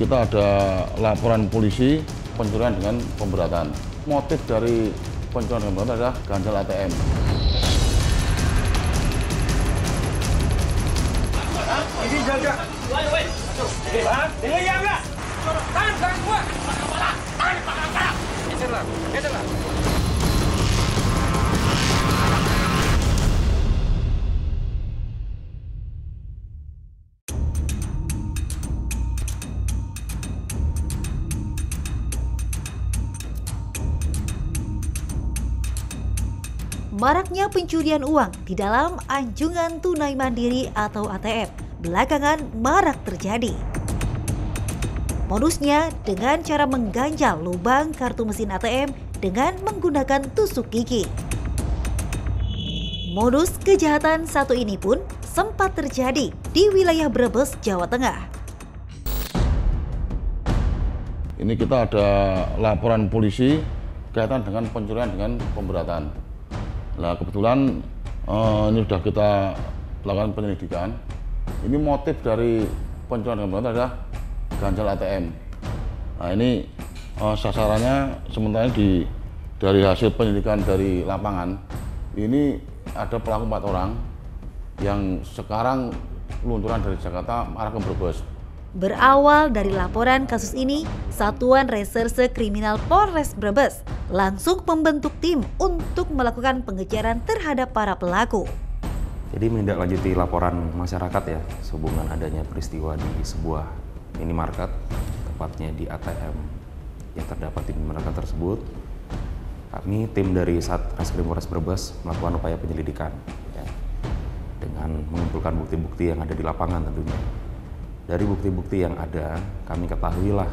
kita ada laporan polisi pencurian dengan pemberatan. Motif dari pencurian dengan pemberatan adalah ganjal ATM. Ini jaga. Dengar ya enggak? Tahan belakang gua. Tahan belakang. Geserlah. Maraknya pencurian uang di dalam anjungan tunai mandiri atau ATM belakangan marak terjadi. Modusnya dengan cara mengganjal lubang kartu mesin ATM dengan menggunakan tusuk gigi. Modus kejahatan satu ini pun sempat terjadi di wilayah Brebes, Jawa Tengah. Ini kita ada laporan polisi kaitan dengan pencurian dengan pemberatan. Nah, kebetulan ini sudah kita lakukan penyelidikan. Ini motif dari pencurian dengan pemberatan adalah ganjal ATM. Nah, ini sasarannya sementara dari hasil penyelidikan dari lapangan, ini ada pelaku 4 orang yang sekarang lunturan dari Jakarta arah ke Brebes. Berawal dari laporan kasus ini, Satuan Reserse Kriminal Polres Brebes langsung membentuk tim untuk melakukan pengejaran terhadap para pelaku. Jadi menindaklanjuti laporan masyarakat ya, sehubungan adanya peristiwa di sebuah minimarket, tepatnya di ATM yang terdapat di minimarket tersebut. Kami tim dari Satreskrim Polres Brebes melakukan upaya penyelidikan ya, dengan mengumpulkan bukti-bukti yang ada di lapangan tentunya. Dari bukti-bukti yang ada, kami ketahuilah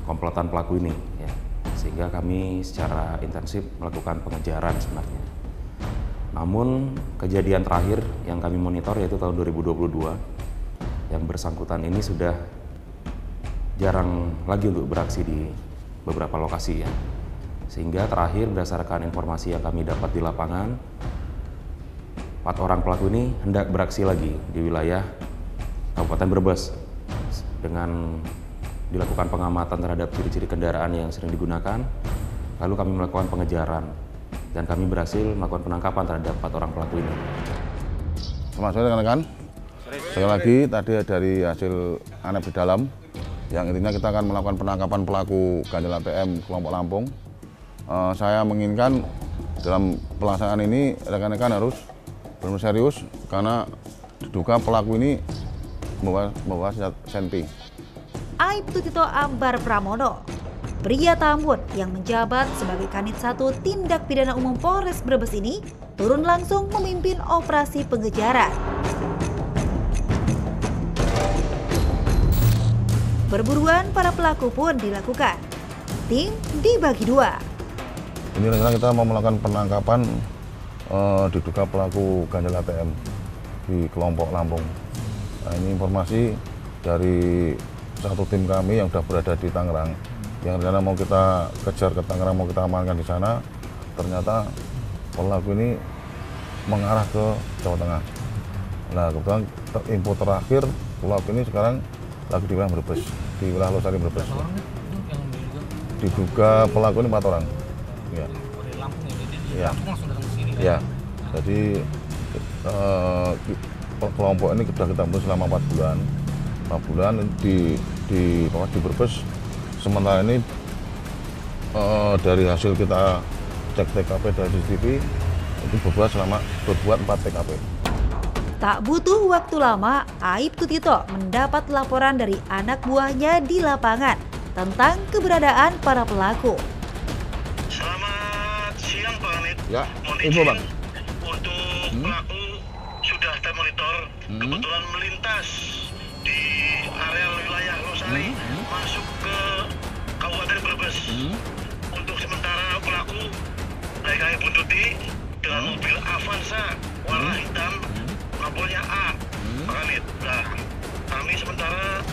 komplotan pelaku ini, ya. Sehingga kami secara intensif melakukan pengejaran sebenarnya. Namun kejadian terakhir yang kami monitor yaitu tahun 2022, yang bersangkutan ini sudah jarang lagi untuk beraksi di beberapa lokasi ya. Sehingga terakhir berdasarkan informasi yang kami dapat di lapangan, 4 orang pelaku ini hendak beraksi lagi di wilayah Kabupaten Brebes dengan dilakukan pengamatan terhadap ciri-ciri kendaraan yang sering digunakan, lalu kami melakukan pengejaran dan kami berhasil melakukan penangkapan terhadap 4 orang pelaku ini. Selamat sore rekan-rekan. Sekali lagi tadi dari hasil ANEP di dalam, yang intinya kita akan melakukan penangkapan pelaku ganjal ATM kelompok Lampung. Saya menginginkan dalam pelaksanaan ini rekan-rekan harus benar-benar serius karena diduga pelaku ini membawa senti. Aibtu Tito Ambar Pramono, pria Tambun yang menjabat sebagai Kanit 1 Tindak Pidana Umum Polres Brebes ini turun langsung memimpin operasi pengejaran. Perburuan para pelaku pun dilakukan. Tim dibagi 2. Ini rencana kita mau melakukan penangkapan diduga pelaku ganjal ATM di kelompok Lampung. Nah, ini informasi dari satu tim kami yang sudah berada di Tangerang, yang rencana mau kita kejar ke Tangerang, mau kita amankan di sana. Ternyata pelaku ini mengarah ke Jawa Tengah. Nah, kebetulan info terakhir pelaku ini sekarang lagi di wilayah Brebes, di wilayah Losari Brebes. Diduga pelaku ini 4 orang. Ya. Dari Lampung Ya. Lampung langsung datang ke sini kan? Ya. Jadi kelompok ini sudah kita bentuk selama 4 bulan. 4 bulan di Brebes. Sementara ini dari hasil kita cek TKP dan CCTV itu berbuat 4 TKP. Tak butuh waktu lama, Aibtu Tito mendapat laporan dari anak buahnya di lapangan tentang keberadaan para pelaku. Selamat siang Pak Anit. Ya, Mohon info izin Bang. untuk pelaku sudah termonitor, kebetulan melintas di area wilayah Losari masuk ke Kabupaten Brebes. Untuk sementara pelaku naik kami buntuti dengan mobil Avanza warna hitam, lampunya A, Pak Anit. Nah, kami sementara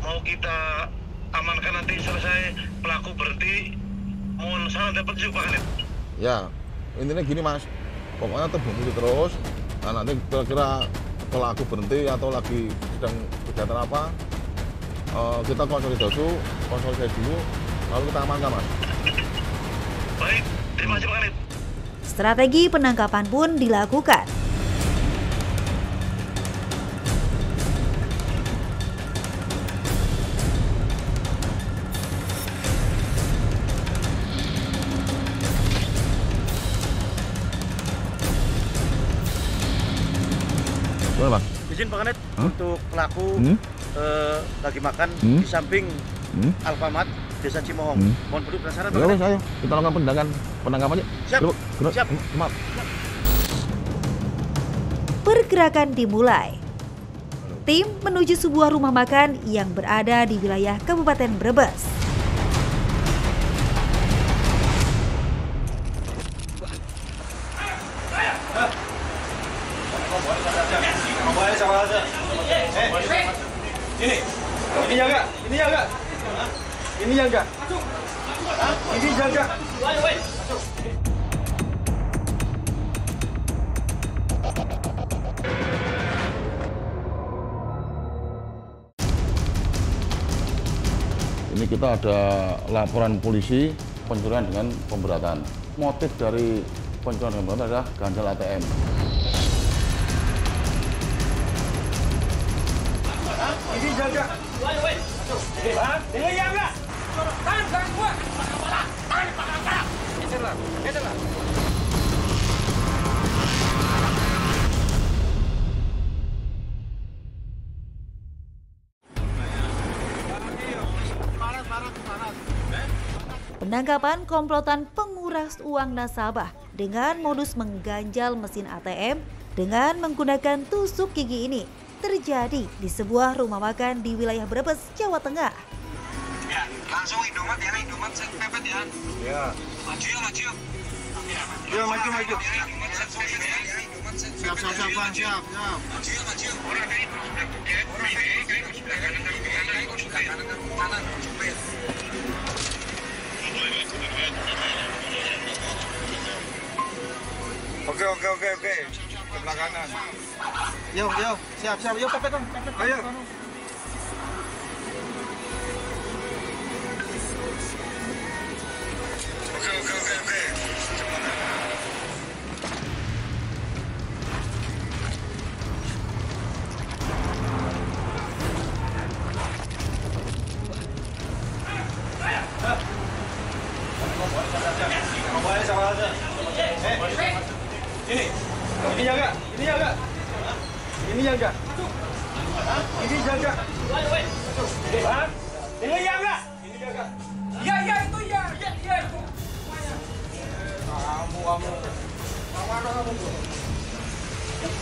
mau kita amankan nanti selesai pelaku berhenti. Mohon saran dan petunjuk Pak Anit. Ya, intinya gini Mas, pokoknya terbukti terus. Nah, nanti kira-kira pelaku berhenti atau lagi sedang kegiatan apa, kita konsolidasi dulu, lalu kita amankan, Mas. Baik, terima kasih Pak Kanit. Strategi penangkapan pun dilakukan. Boleh, Mas? Izin Pak Kanit, untuk pelaku lagi makan di samping Alfamart Desa Cimohong. Mohon beri penasaran Pak Ya, Kanit. Mas, ayo. Kita lakukan penangkapannya. Siap. Siap. Maaf. Pergerakan dimulai. Tim menuju sebuah rumah makan yang berada di wilayah Kabupaten Brebes. Ini jaga. Ini jaga. Ini kita ada laporan polisi pencurian dengan pemberatan. Motif dari pencurian dengan pemberatan adalah ganjal ATM. Ini jaga. Ini jaga. Tahan belakang gua. Tahan belakang. Geserlah. Penangkapan komplotan penguras uang nasabah dengan modus mengganjal mesin ATM dengan menggunakan tusuk gigi ini terjadi di sebuah rumah makan di wilayah Brebes, Jawa Tengah. Ya, langsung Indomaret ya, Indomaret saya pepet ya. Ya. Maju. Ya, maju. Siap. Maju. Orang dari sudah buket, ini kayak sebelah kanan kanan. Oke. Sebelah kanan. Yo, siap. Yo, pepet. Ayo. Oke. Ini jaga. Ini jaga. Iya itu ya. Kamu.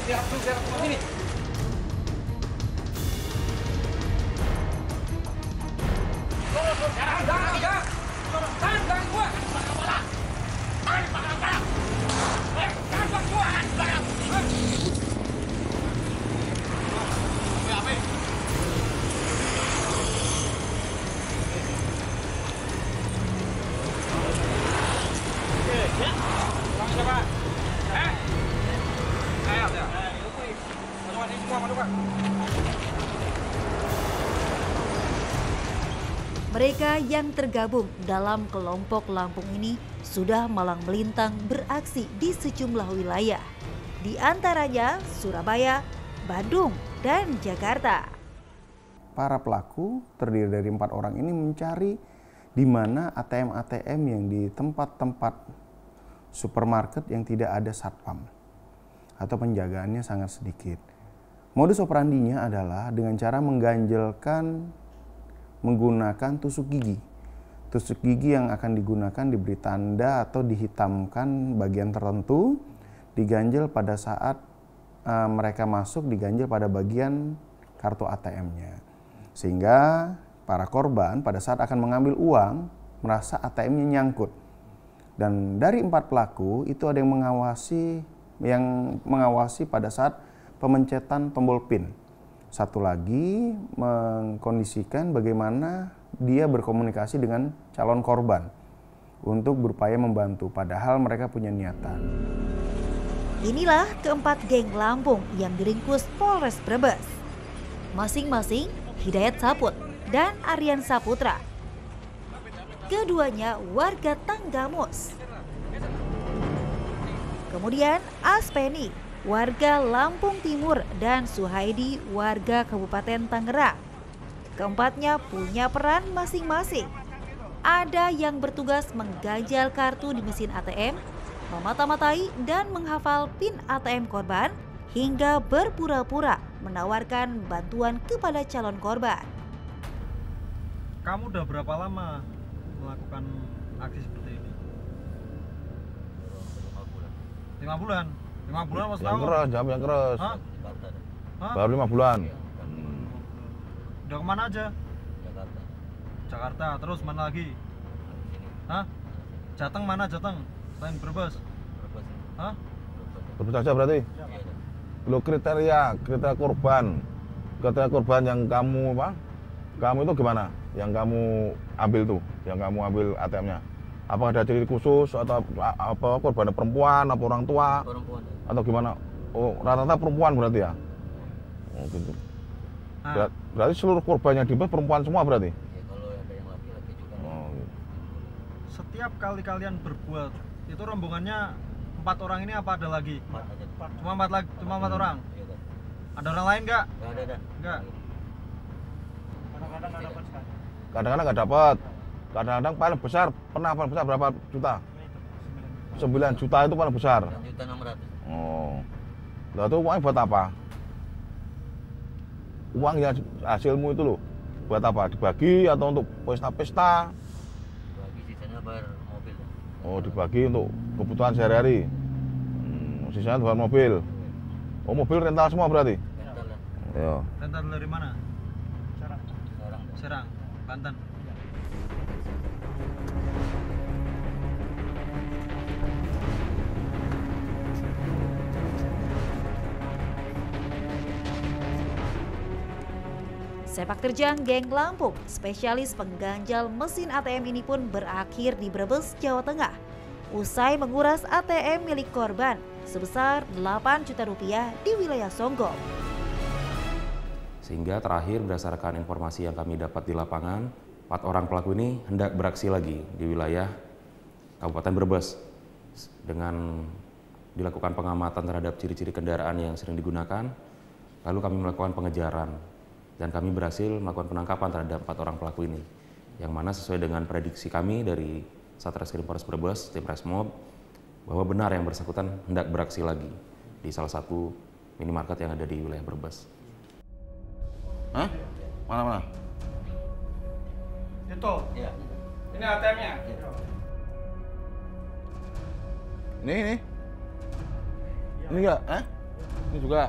Biar sini. Jangan. Tahan belakang gua. Tahan belakang. Tahan belakang gua. Mereka yang tergabung dalam kelompok Lampung ini sudah malang melintang beraksi di sejumlah wilayah, di antaranya Surabaya, Bandung, dan Jakarta. Para pelaku terdiri dari 4 orang ini mencari di mana ATM-ATM yang di tempat-tempat supermarket yang tidak ada satpam atau penjagaannya sangat sedikit. Modus operandinya adalah dengan cara menggunakan tusuk gigi. Tusuk gigi yang akan digunakan diberi tanda atau dihitamkan bagian tertentu, diganjel pada saat mereka masuk, diganjel pada bagian kartu ATM-nya. Sehingga para korban pada saat akan mengambil uang merasa ATM-nya nyangkut. Dan dari 4 pelaku itu ada yang mengawasi pada saat pemencetan tombol PIN. Satu lagi mengkondisikan bagaimana dia berkomunikasi dengan calon korban untuk berupaya membantu, padahal mereka punya niatan. Inilah keempat geng Lampung yang diringkus Polres Brebes. Masing-masing Hidayat Saput dan Aryan Saputra. Keduanya warga Tanggamus. Kemudian Aspeni, warga Lampung Timur, dan Suhaidi, warga Kabupaten Tangerang. Keempatnya punya peran masing-masing. Ada yang bertugas mengganjal kartu di mesin ATM, memata-matai dan menghafal PIN ATM korban, hingga berpura-pura menawarkan bantuan kepada calon korban. Kamu udah berapa lama melakukan aksi seperti ini? 5 bulan. 5 bulan mas Yang tahu? keras, jam yang keras. Hah? Hah? Baru 5 bulan. Udah kemana aja? Jakarta. Terus mana lagi? Hah? Jateng mana Jateng? Selain Brebes? Hah? Berbeda saja berarti. Lo kriteria korban yang kamu apa? Kamu itu gimana? Yang kamu ambil tuh, yang kamu ambil ATM-nya. Apakah ada ciri khusus atau apa korban perempuan, apa orang tua? Perempuan. Atau gimana? Oh, rata-rata perempuan berarti ya? Oh, gitu. Berarti seluruh korban yang diambil perempuan semua berarti? Ya, kalau ada yang laki-laki juga. Oh, gitu. Setiap kali kalian berbuat, itu rombongannya 4 orang ini apa ada lagi? 4 aja. Cuma 4 lagi, cuma 4 orang. Iya, kan. Ada orang lain nggak? Nggak ada. Nggak. Kadang-kadang nggak dapat. Kadang-kadang paling besar, pernah paling besar berapa juta? 9 juta itu paling besar. 9.600.000. Oh. Lalu itu uangnya buat apa? Uang yang hasilmu itu loh, buat apa? Dibagi atau untuk pesta-pesta? Bagi sisanya bayar mobil. Oh, dibagi untuk kebutuhan sehari-hari. Sisanya buat mobil. Oh, mobil rental semua berarti? Rental lah. Iya. Rental dari mana? Serang. Serang, Banten. Sepak terjang geng Lampung, spesialis pengganjal mesin ATM ini pun berakhir di Brebes, Jawa Tengah. Usai menguras ATM milik korban sebesar 8 juta rupiah di wilayah Songgom. Sehingga terakhir berdasarkan informasi yang kami dapat di lapangan, 4 orang pelaku ini hendak beraksi lagi di wilayah Kabupaten Brebes dengan dilakukan pengamatan terhadap ciri-ciri kendaraan yang sering digunakan, lalu kami melakukan pengejaran dan kami berhasil melakukan penangkapan terhadap 4 orang pelaku ini, yang mana sesuai dengan prediksi kami dari Satreskrim Polres Brebes, tim Resmob, bahwa benar yang bersangkutan hendak beraksi lagi di salah satu minimarket yang ada di wilayah Brebes. Hah? Mana? Itu? Iya. Ini ATM-nya? Ini? Ini enggak? Ini juga.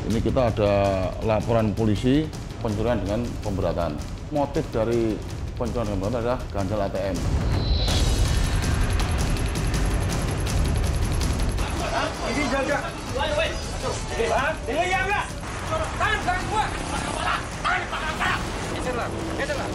Ini kita ada laporan polisi pencurian dengan pemberatan. Motif dari pencurian dengan pemberatan adalah ganjal ATM. Ini jaga. Woi. Dengar ya enggak? Tahan belakang gua. Tahan belakang. Geser lah.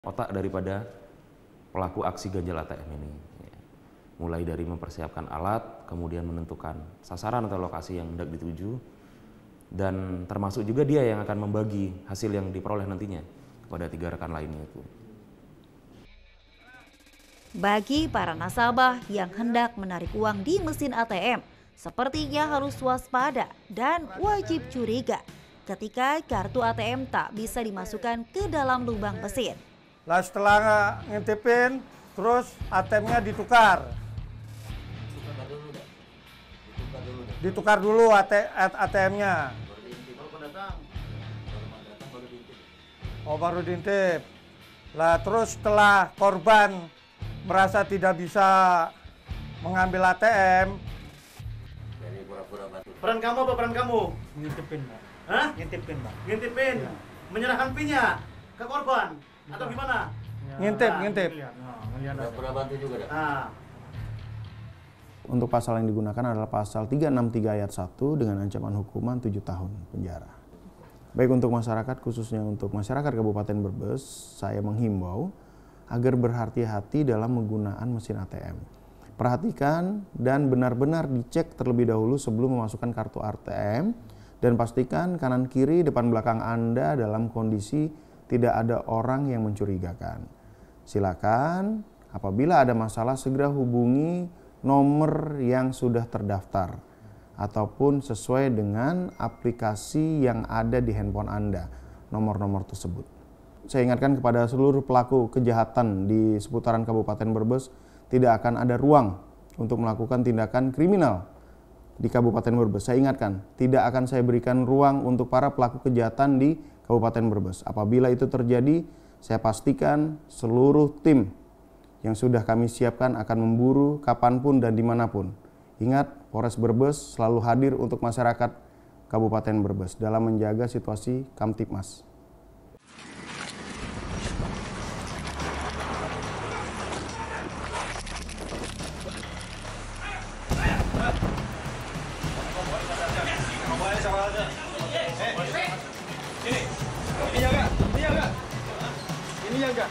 otak daripada pelaku aksi ganjal ATM ini. Mulai dari mempersiapkan alat, kemudian menentukan sasaran atau lokasi yang hendak dituju, dan termasuk juga dia yang akan membagi hasil yang diperoleh nantinya kepada 3 rekan lainnya itu. Bagi para nasabah yang hendak menarik uang di mesin ATM, sepertinya harus waspada dan wajib curiga ketika kartu ATM tak bisa dimasukkan ke dalam lubang mesin. Lah setelah ngintipin, terus ATM-nya ditukar. Ditukar dulu ATM-nya. Oh, baru diintip. Lah terus setelah korban merasa tidak bisa mengambil ATM. Peran kamu apa peran kamu? Ngintipin, Pak. Hah? Ngintipin, Pak. Ngintipin? Ya. Menyerahkan PIN-nya ke korban? Atau gimana? Ngintip. Pura-pura bantu juga dah. Nah. Untuk pasal yang digunakan adalah pasal 363 ayat 1 dengan ancaman hukuman 7 tahun penjara. Baik untuk masyarakat, khususnya untuk masyarakat Kabupaten Brebes, saya menghimbau agar berhati-hati dalam menggunakan mesin ATM. Perhatikan dan benar-benar dicek terlebih dahulu sebelum memasukkan kartu ATM, dan pastikan kanan kiri depan belakang Anda dalam kondisi tidak ada orang yang mencurigakan. Silakan apabila ada masalah segera hubungi nomor yang sudah terdaftar ataupun sesuai dengan aplikasi yang ada di handphone Anda, nomor-nomor tersebut. Saya ingatkan kepada seluruh pelaku kejahatan di seputaran Kabupaten Brebes, tidak akan ada ruang untuk melakukan tindakan kriminal di Kabupaten Brebes. Saya ingatkan, tidak akan saya berikan ruang untuk para pelaku kejahatan di Kabupaten Brebes. Apabila itu terjadi, saya pastikan seluruh tim yang sudah kami siapkan akan memburu kapanpun dan dimanapun. Ingat, Polres Brebes selalu hadir untuk masyarakat Kabupaten Brebes dalam menjaga situasi Kamtibmas. Ini jaga.